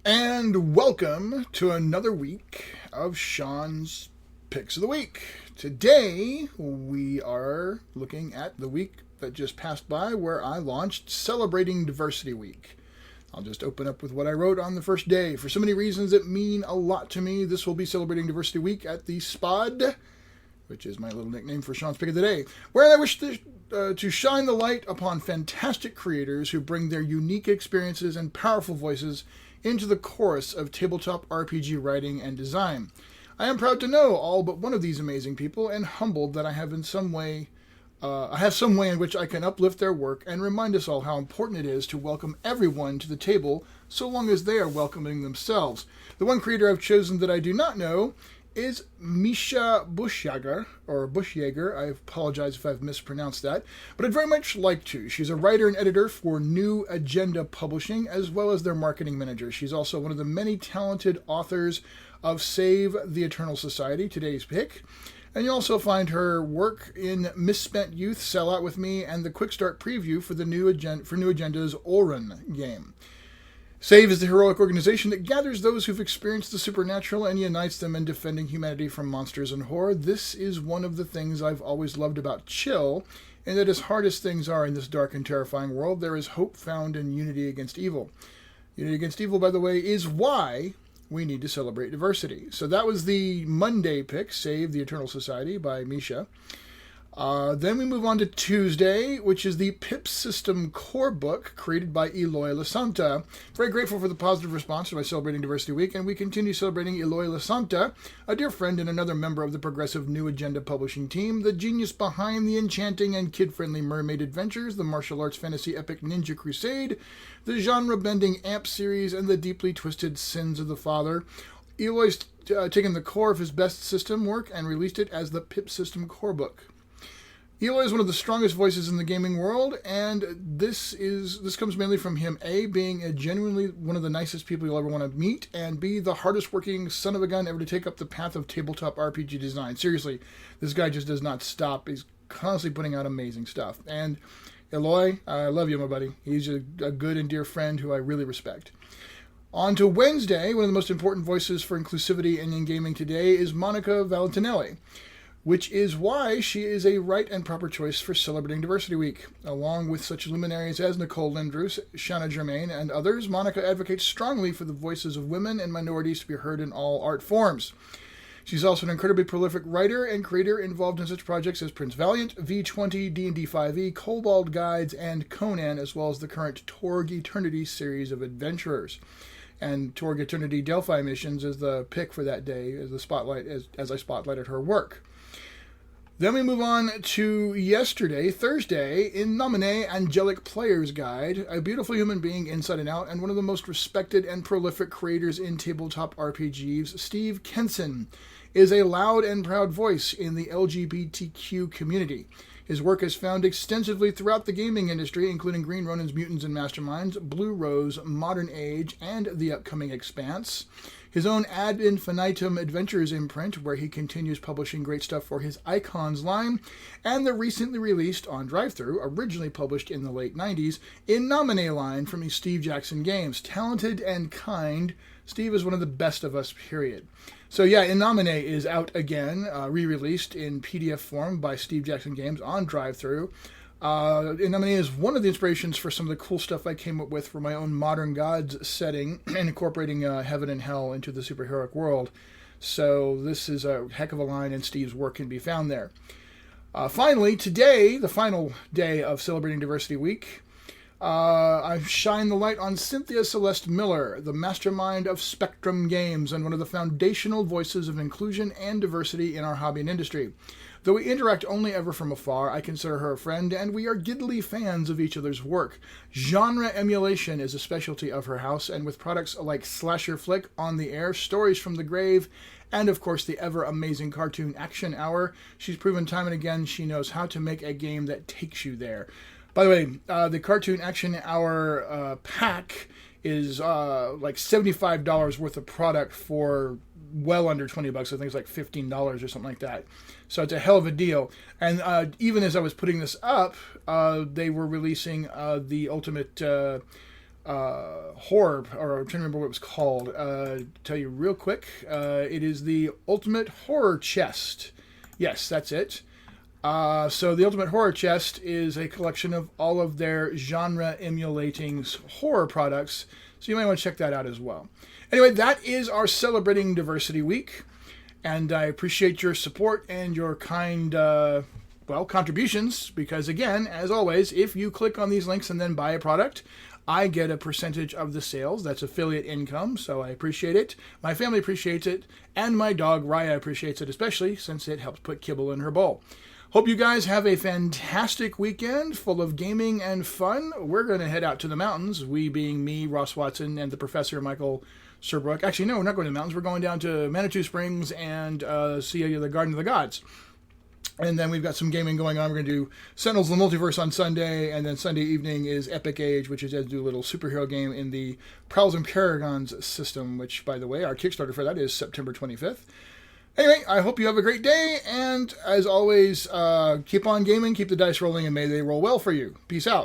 And welcome to another week of Sean's Picks of the Week. Today we are looking at the week that just passed by where I launched Celebrating Diversity Week. I'll just open up with what I wrote on the first day. For so many reasons that mean a lot to me, this will be Celebrating Diversity Week at the SPOD, which is my little nickname for Sean's Pick of the Day, where I wish to shine the light upon fantastic creators who bring their unique experiences and powerful voices into the chorus of tabletop RPG writing and design. I am proud to know all but one of these amazing people and humbled that I have some way in which I can uplift their work and remind us all how important it is to welcome everyone to the table so long as they are welcoming themselves. The one creator I've chosen that I do not know is Misha Bushyager, or Bushyager. I apologize if I've mispronounced that, but I'd very much like to. She's a writer and editor for New Agenda Publishing, as well as their marketing manager. She's also one of the many talented authors of Save the Eternal Society, today's pick. And you'll also find her work in Misspent Youth, Sell Out With Me, and the Quick Start preview for the New Agenda's Oren game. SAVE is the heroic organization that gathers those who've experienced the supernatural and unites them in defending humanity from monsters and horror. This is one of the things I've always loved about Chill, and that as hard as things are in this dark and terrifying world, there is hope found in unity against evil. Unity against evil, by the way, is why we need to celebrate diversity. So that was the Monday pick, Save the Eternal Society by Misha. Then we move on to Tuesday, which is the PIP System Corebook created by Eloy Lasanta. Very grateful for the positive response to my Celebrating Diversity Week, and we continue celebrating Eloy Lasanta, a dear friend and another member of the progressive New Agenda publishing team, the genius behind the enchanting and kid-friendly mermaid adventures, the martial arts fantasy epic Ninja Crusade, the genre-bending AMP series, and the deeply twisted Sins of the Father. Eloy's taken the core of his best system work and released it as the PIP System Corebook. Eloy is one of the strongest voices in the gaming world, and this comes mainly from him, A, being genuinely one of the nicest people you'll ever want to meet, and B, the hardest working son of a gun ever to take up the path of tabletop RPG design. Seriously, this guy just does not stop. He's constantly putting out amazing stuff. And Eloy, I love you, my buddy. He's a good and dear friend who I really respect. On to Wednesday, one of the most important voices for inclusivity in gaming today is Monica Valentinelli, which is why she is a right and proper choice for Celebrating Diversity Week. Along with such luminaries as Nicole Lindros, Shanna Germain, and others, Monica advocates strongly for the voices of women and minorities to be heard in all art forms. She's also an incredibly prolific writer and creator involved in such projects as Prince Valiant, V20, D&D 5e, Kobold Guides, and Conan, as well as the current Torg Eternity series of adventurers. And Torg Eternity Delphi missions is the pick for that day as I spotlighted her work. Then we move on to yesterday, Thursday, in Nomine, Angelic Player's Guide, a beautiful human being inside and out, and one of the most respected and prolific creators in tabletop RPGs, Steve Kenson, is a loud and proud voice in the LGBTQ community. His work is found extensively throughout the gaming industry, including Green Ronin's Mutants and Masterminds, Blue Rose, Modern Age, and the upcoming Expanse. His own Ad Infinitum Adventures imprint, where he continues publishing great stuff for his Icons line, and the recently released on drive-thru, originally published in the late 90s, in Nomine line from Steve Jackson Games. Talented and kind, Steve is one of the best of us, period. So yeah, In Nomine is out again, re-released in PDF form by Steve Jackson Games on drive-thru. In Nomine is one of the inspirations for some of the cool stuff I came up with for my own Modern Gods setting, and incorporating heaven and hell into the superheroic world. So this is a heck of a line, and Steve's work can be found there. Finally, today, the final day of Celebrating Diversity Week, I shine the light on Cynthia Celeste Miller, the mastermind of Spectrum Games and one of the foundational voices of inclusion and diversity in our hobby and industry. Though we interact only ever from afar, I consider her a friend, and we are giddily fans of each other's work. Genre emulation is a specialty of her house, and with products like Slasher Flick, On the Air, Stories from the Grave, and of course the ever-amazing Cartoon Action Hour, she's proven time and again she knows how to make a game that takes you there. By the way, the Cartoon Action Hour pack is like $75 worth of product for well under $20. I think it's like $15 or something like that. So it's a hell of a deal. And even as I was putting this up, they were releasing the Ultimate horror, or I'm trying to remember what it was called. Tell you real quick, it is the Ultimate Horror Chest. Yes, that's it. So the Ultimate Horror Chest is a collection of all of their genre-emulating horror products, so you might want to check that out as well. Anyway, that is our Celebrating Diversity Week, and I appreciate your support and your kind, contributions, because again, as always, if you click on these links and then buy a product, I get a percentage of the sales. That's affiliate income, so I appreciate it. My family appreciates it, and my dog Raya appreciates it, especially since it helps put kibble in her bowl. Hope you guys have a fantastic weekend full of gaming and fun. We're going to head out to the mountains, we being me, Ross Watson, and the Professor Michael Serbrook. Actually, no, we're not going to the mountains. We're going down to Manitou Springs and see the Garden of the Gods. And then we've got some gaming going on. We're going to do Sentinels of the Multiverse on Sunday, and then Sunday evening is Epic Age, which is a little superhero game in the Prowls and Paragons system, which, by the way, our Kickstarter for that is September 25th. Anyway, I hope you have a great day, and as always, keep on gaming, keep the dice rolling, and may they roll well for you. Peace out.